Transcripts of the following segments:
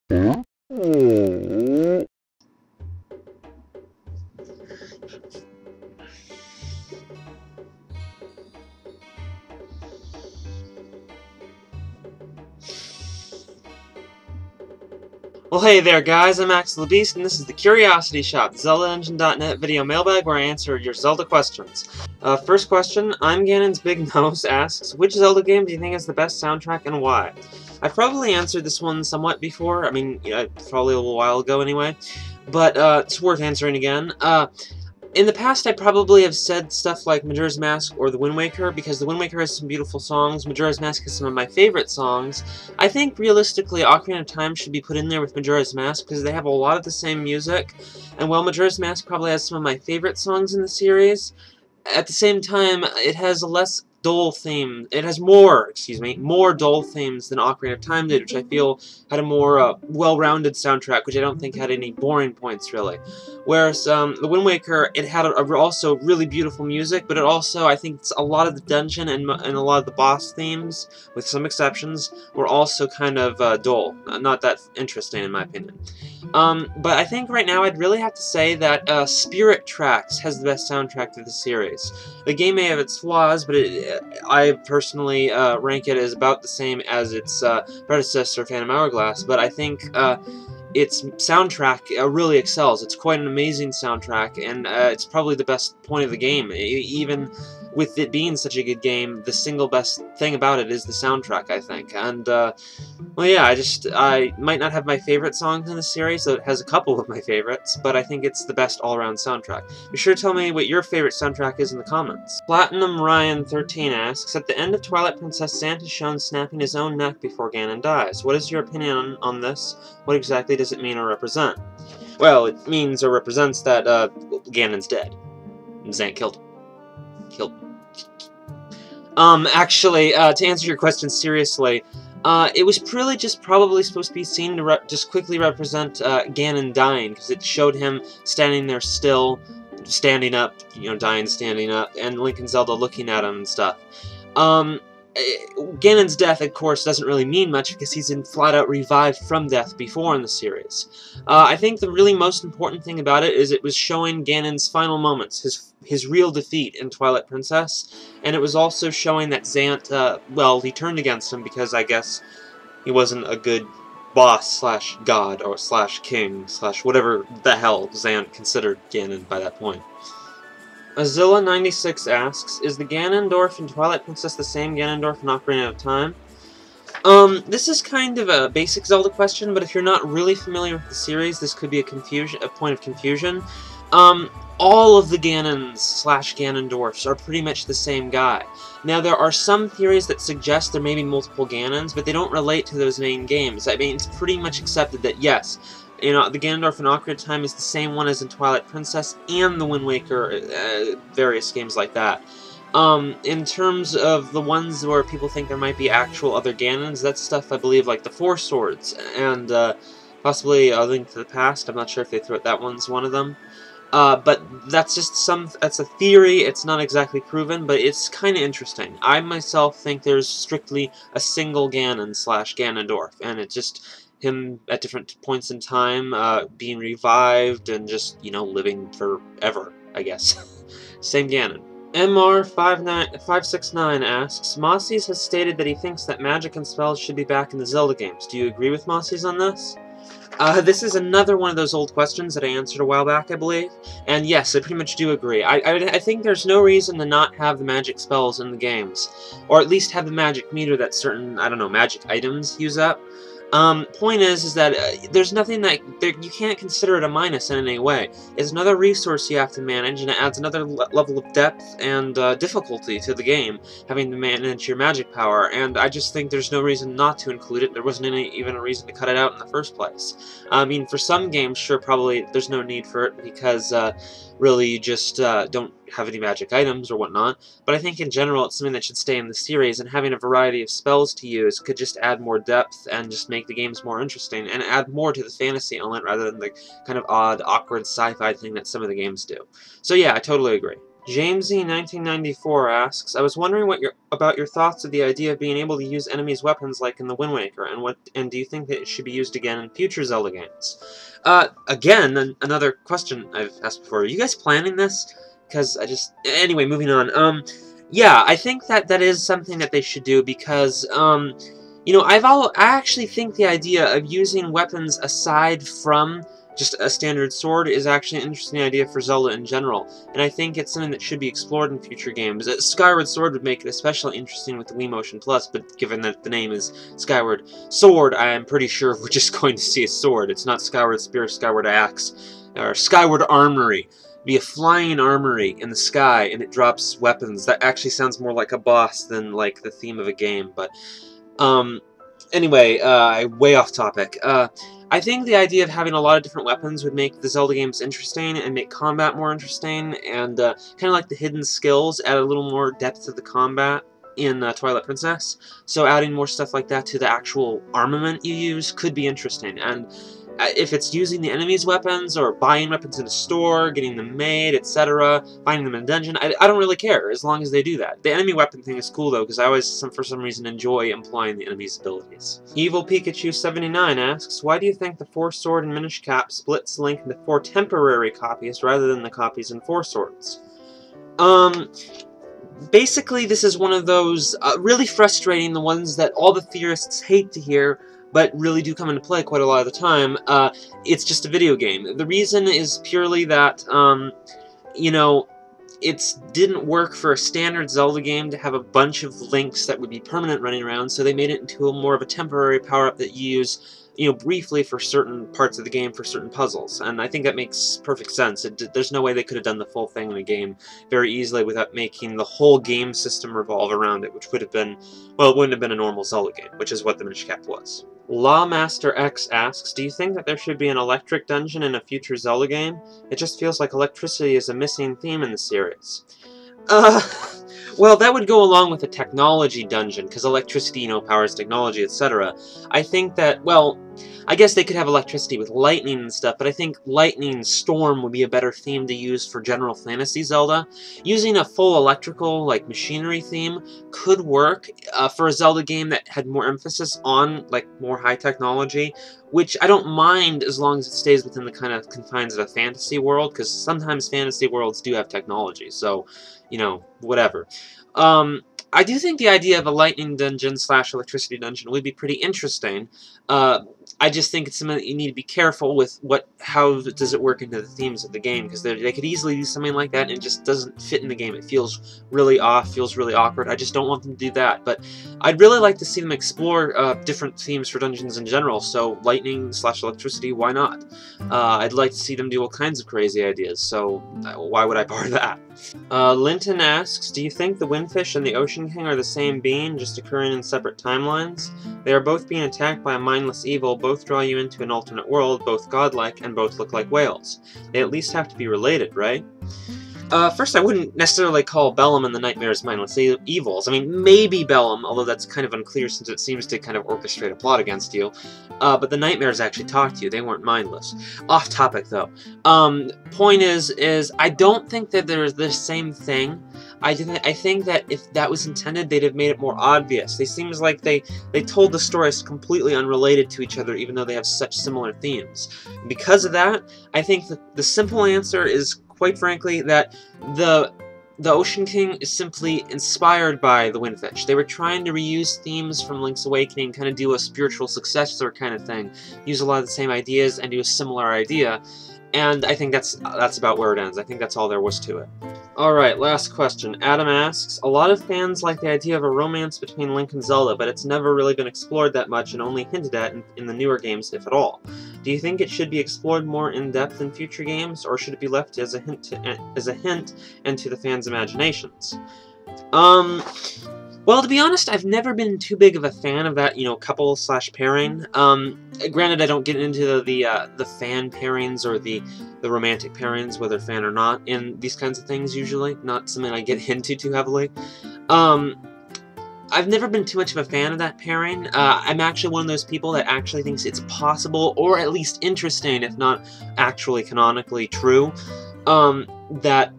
Well, hey there, guys. I'm Axel the Beast, and this is the Curiosity Shop, the ZeldaEngine.net video mailbag where I answer your Zelda questions. First question, I'm Ganon's Big Nose asks, which Zelda game do you think has the best soundtrack and why? I've probably answered this one somewhat before. I mean, probably a little while ago anyway, but it's worth answering again. In the past, I probably have said stuff like Majora's Mask or The Wind Waker, because The Wind Waker has some beautiful songs, Majora's Mask has some of my favorite songs. I think, realistically, Ocarina of Time should be put in there with Majora's Mask, because they have a lot of the same music, and while Majora's Mask probably has some of my favorite songs in the series, at the same time, it has a less dull theme. It has more dull themes than Ocarina of Time did, which I feel had a more well-rounded soundtrack, which I don't think had any boring points, really. Whereas The Wind Waker, it had also really beautiful music, but it also, I think, a lot of the dungeon and a lot of the boss themes, with some exceptions, were also kind of dull. Not that interesting, in my opinion. But I think right now I'd really have to say that Spirit Tracks has the best soundtrack to the series. The game may have its flaws, but I personally rank it as about the same as its predecessor, Phantom Hourglass, but I think its soundtrack really excels. It's quite an amazing soundtrack, and it's probably the best point of the game. Even with it being such a good game, the single best thing about it is the soundtrack, I think. And, well, yeah, I might not have my favorite songs in the series, so it has a couple of my favorites, but I think it's the best all-around soundtrack. Be sure to tell me what your favorite soundtrack is in the comments. Platinum Ryan 13 asks, at the end of Twilight Princess, Zant is shown snapping his own neck before Ganon dies. What is your opinion on this? What exactly does it mean or represent? Well, it means or represents that, Ganon's dead. And Zant killed him. Actually, to answer your question seriously, it was really just probably supposed to be seen to just quickly represent Ganon dying, because it showed him standing there still, standing up, dying standing up, and Link and Zelda looking at him and stuff. Ganon's death, of course, doesn't really mean much because he's been flat-out revived from death before in the series. I think the really most important thing about it is it was showing Ganon's final moments, his real defeat in Twilight Princess, and it was also showing that Zant, well, he turned against him because I guess he wasn't a good boss slash god or slash king slash whatever the hell Zant considered Ganon by that point. Azilla96 asks, is the Ganondorf in Twilight Princess the same Ganondorf in Ocarina of Time? This is kind of a basic Zelda question, but if you're not really familiar with the series, this could be a point of confusion. All of the Ganons slash Ganondorfs are pretty much the same guy. Now, there are some theories that suggest there may be multiple Ganons, but they don't relate to those main games. I mean, it's pretty much accepted that, yes, the Ganondorf in Ocarina of Time is the same one as in Twilight Princess and the Wind Waker, various games like that. In terms of the ones where people think there might be actual other Ganons, that's stuff I believe like the Four Swords, and possibly A Link to the Past. I'm not sure if they threw it, that one's one of them. But that's just that's a theory, it's not exactly proven, but it's kind of interesting. I myself think there's strictly a single Ganon slash Ganondorf, and it's just him at different points in time, being revived and just, living forever, I guess. Same Ganon. MR569 asks, Mossies has stated that he thinks that magic and spells should be back in the Zelda games. Do you agree with Mossies on this? This is another one of those old questions that I answered a while back, I believe. And yes, I pretty much do agree. I think there's no reason to not have the magic spells in the games. Or at least have the magic meter that certain, magic items use up. Point is that there's nothing that you can't consider it a minus in any way. It's another resource you have to manage, and it adds another level of depth and difficulty to the game, having to manage your magic power, and I just think there's no reason not to include it. There wasn't even a reason to cut it out in the first place. I mean, for some games, sure, probably there's no need for it, because really you just don't have any magic items or whatnot, but I think in general it's something that should stay in the series, and having a variety of spells to use could just add more depth and just make the games more interesting, and add more to the fantasy element rather than the kind of odd, awkward sci-fi thing that some of the games do. So yeah, I totally agree. Jamesy1994 asks, I was wondering about your thoughts of the idea of being able to use enemies' weapons like in the Wind Waker, and do you think that it should be used again in future Zelda games? Again, another question I've asked before. Are you guys planning this? Because anyway, moving on. Yeah, I think that is something that they should do because, you know, I actually think the idea of using weapons aside from just a standard sword is actually an interesting idea for Zelda in general, and I think it's something that should be explored in future games. Skyward Sword would make it especially interesting with the Wii Motion Plus, but given that the name is Skyward Sword, I am pretty sure we're just going to see a sword. It's not Skyward Spear, Skyward Axe, or Skyward Armory. It'd be a flying armory in the sky, and it drops weapons. That actually sounds more like a boss than like the theme of a game, but anyway, way off topic. I think the idea of having a lot of different weapons would make the Zelda games interesting and make combat more interesting, and kind of like the hidden skills, add a little more depth to the combat in Twilight Princess. So adding more stuff like that to the actual armament you use could be interesting. And if it's using the enemy's weapons, or buying weapons in a store, getting them made, etc., finding them in a dungeon, I don't really care, as long as they do that. The enemy weapon thing is cool, though, because I always, for some reason, enjoy employing the enemy's abilities. Evil Pikachu 79 asks, why do you think the 4-sword and Minish Cap splits Link into 4 temporary copies, rather than the copies in 4 swords? Basically, this is one of those really frustrating, the ones that all the theorists hate to hear, but really do come into play quite a lot of the time. It's just a video game. The reason is purely that, you know, it didn't work for a standard Zelda game to have a bunch of links that would be permanent running around, so they made it into more of a temporary power-up that you use, you know, briefly for certain parts of the game, for certain puzzles. And I think that makes perfect sense. There's no way they could have done the full thing in a game very easily without making the whole game system revolve around it, which would have been, well, it wouldn't have been a normal Zelda game, which is what the Minish Cap was. Lawmaster X asks, do you think that there should be an electric dungeon in a future Zelda game? It just feels like electricity is a missing theme in the series. Well, that would go along with a technology dungeon, because electricity, you know, powers technology, etc. I think that, well, I guess they could have electricity with lightning and stuff, but I think lightning storm would be a better theme to use for general fantasy Zelda. Using a full electrical, like, machinery theme could work for a Zelda game that had more emphasis on, like, more high technology, which I don't mind as long as it stays within the kind of confines of a fantasy world, because sometimes fantasy worlds do have technology, so, you know, whatever. I do think the idea of a lightning dungeon / electricity dungeon would be pretty interesting. I just think it's something that you need to be careful with how does it work into the themes of the game, because they could easily do something like that and it just doesn't fit in the game. It feels really off, feels really awkward. I just don't want them to do that, but I'd really like to see them explore different themes for dungeons in general, so lightning / electricity, why not? I'd like to see them do all kinds of crazy ideas, so why would I bar that? Linton asks, do you think the Windfish and the Ocean King are the same being, just occurring in separate timelines? They are both being attacked by a mindless evil, both draw you into an alternate world, both godlike, and both look like whales. They at least have to be related, right? First, I wouldn't necessarily call Bellum and the Nightmares mindless evils. I mean, maybe Bellum, although that's kind of unclear since it seems to kind of orchestrate a plot against you. But the Nightmares actually talked to you. They weren't mindless. Off topic, though. Point is I don't think that they're the same thing. I think that if that was intended, they'd have made it more obvious. It seems like they told the stories completely unrelated to each other, even though they have such similar themes. Because of that, I think the simple answer is, quite frankly, that the Ocean King is simply inspired by the Windfish. They were trying to reuse themes from Link's Awakening, kind of do a spiritual successor kind of thing, use a lot of the same ideas and do a similar idea, and I think that's about where it ends. I think that's all there was to it. Alright, last question. Adam asks, a lot of fans like the idea of a romance between Link and Zelda, but it's never really been explored that much and only hinted at in the newer games, if at all. Do you think it should be explored more in depth in future games, or should it be left as a hint and to the fans' imaginations? Well, to be honest, I've never been too big of a fan of that, you know, couple / pairing. Granted, I don't get into the fan pairings or the romantic pairings, whether fan or not, in these kinds of things usually. Not something I get into too heavily. I've never been too much of a fan of that pairing. I'm actually one of those people that actually thinks it's possible, or at least interesting, if not actually canonically true, that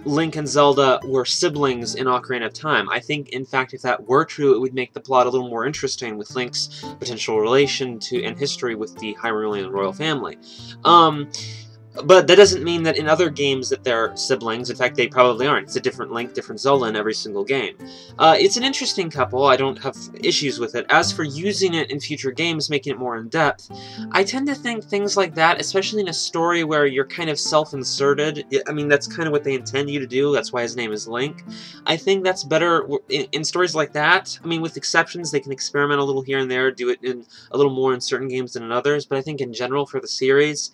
Link and Zelda were siblings in Ocarina of Time. I think, in fact, if that were true, it would make the plot a little more interesting with Link's potential relation to and history with the Hyrulean royal family. But that doesn't mean that in other games that they're siblings. In fact, they probably aren't. It's a different Link, different Zelda in every single game. It's an interesting couple. I don't have issues with it. As for using it in future games, making it more in-depth, I tend to think things like that, especially in a story where you're kind of self-inserted. I mean, that's kind of what they intend you to do. That's why his name is Link. I think that's better in stories like that. I mean, with exceptions, they can experiment a little here and there, do it in a little more in certain games than in others, but I think in general for the series,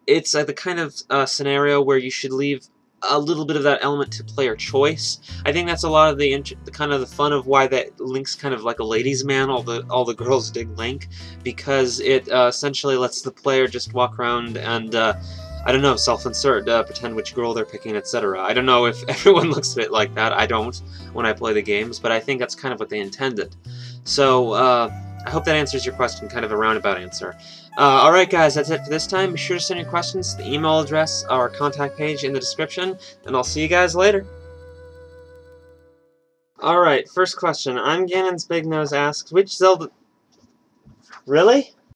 it's the kind of scenario where you should leave a little bit of that element to player choice. I think that's a lot of the kind of the fun of why that Link's kind of like a ladies' man. All the girls dig Link because it essentially lets the player just walk around and I don't know, self-insert, pretend which girl they're picking, etc. I don't know if everyone looks at it like that. I don't when I play the games, but I think that's kind of what they intended. So I hope that answers your question, kind of a roundabout answer. Alright guys, that's it for this time. Be sure to send your questions to the email address or contact page in the description, and I'll see you guys later. Alright, first question. I'm Ganon's Big Nose asks, which Zelda... Really?